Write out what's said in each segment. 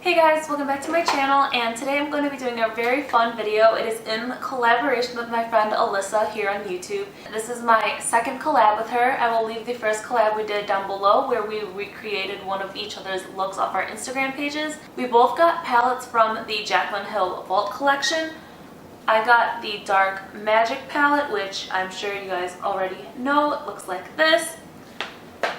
Hey guys, welcome back to my channel, and today I'm going to be doing a very fun video. It is in collaboration with my friend Alyssa here on YouTube. This is my second collab with her. I will leave the first collab we did down below where we recreated one of each other's looks off our Instagram pages. We both got palettes from the Jaclyn Hill Vault collection. I got the Dark Magic palette, which I'm sure you guys already know. It looks like this.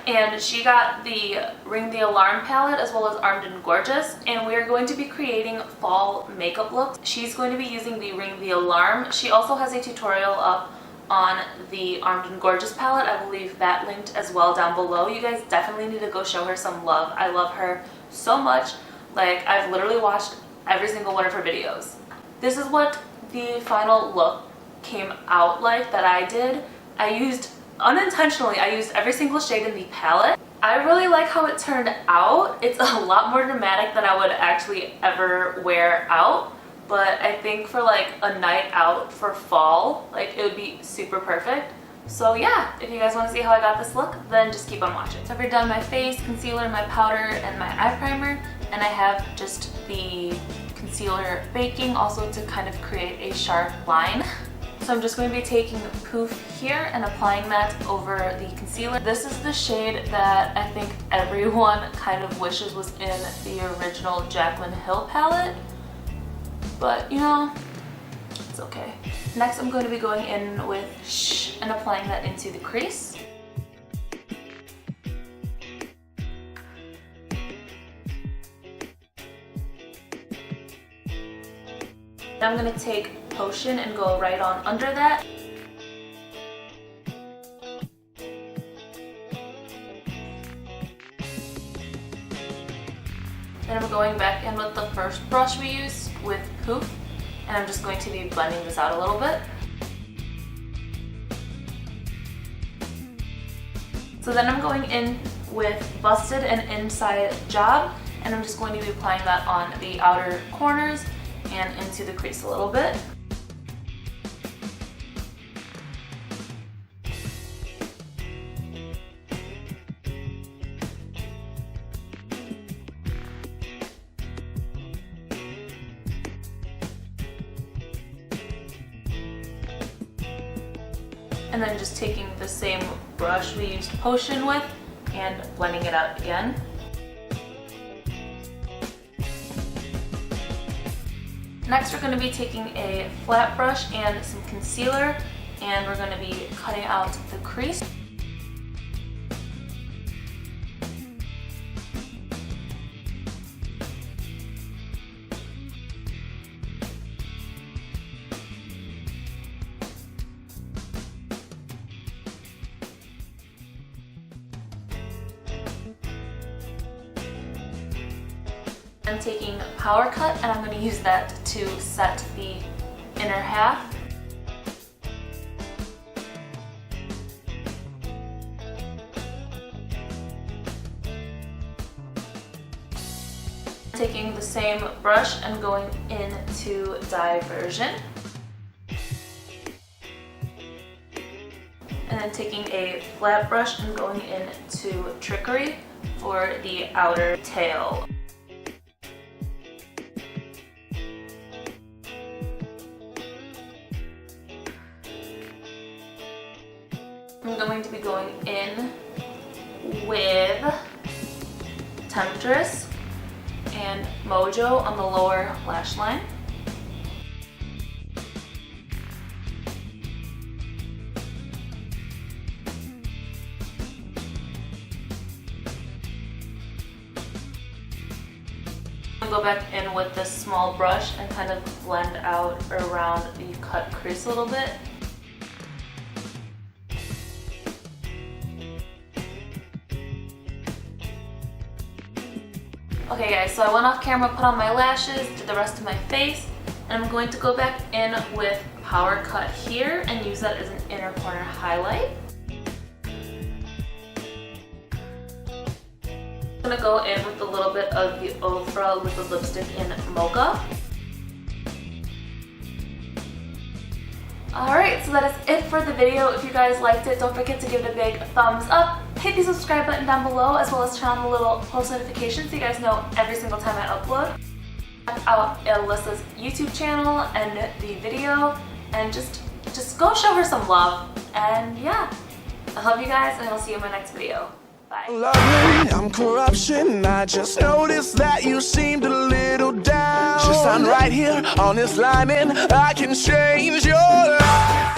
And she got the Ring the Alarm palette as well as Armed and Gorgeous, and we are going to be creating fall makeup looks. She's going to be using the Ring the Alarm. She also has a tutorial up on the Armed and Gorgeous palette. I will leave that linked as well down below. You guys definitely need to go show her some love. I love her so much. Like, I've literally watched every single one of her videos. This is what the final look came out like that I did. Unintentionally, I used every single shade in the palette. I really like how it turned out. It's a lot more dramatic than I would actually ever wear out, but I think for like a night out for fall, like it would be super perfect. So yeah, if you guys want to see how I got this look, then just keep on watching. So I've redone my face, concealer, my powder, and my eye primer, and I have just the concealer baking also to kind of create a sharp line. So I'm just going to be taking Poof here and applying that over the concealer. This is the shade that I think everyone kind of wishes was in the original Jaclyn Hill palette, but you know, it's okay. Next I'm going to be going in with Shh and applying that into the crease. Now I'm going to take Potion and go right on under that. Then I'm going back in with the first brush we used with Poof, and I'm just going to be blending this out a little bit. So then I'm going in with Busted and Inside Job, and I'm just going to be applying that on the outer corners and into the crease a little bit. And then just taking the same brush we used Potion with and blending it out again. Next we're going to be taking a flat brush and some concealer, and we're going to be cutting out the crease. I'm taking Power Cut, and I'm going to use that to set the inner half. Taking the same brush and going into Diversion. And then taking a flat brush and going into Trickery for the outer tail. I'm going to be going in with Temptress and Mojo on the lower lash line. I'll go back in with this small brush and kind of blend out around the cut crease a little bit. Okay guys, so I went off camera, put on my lashes, did the rest of my face, and I'm going to go back in with Power Cut here and use that as an inner corner highlight. I'm going to go in with a little bit of the Ofra liquid lipstick in Mocha. Alright, so that is it for the video. If you guys liked it, don't forget to give it a big thumbs up. hit the subscribe button down below, as well as turn on the little post notifications so you guys know every single time I upload. Check out Alyssa's YouTube channel and the video, and just go show her some love. And yeah, I love you guys, and I'll see you in my next video. Bye. Lovely, I'm corruption. I just noticed that you seemed a little down. Just sign right here on this line and I can change your life.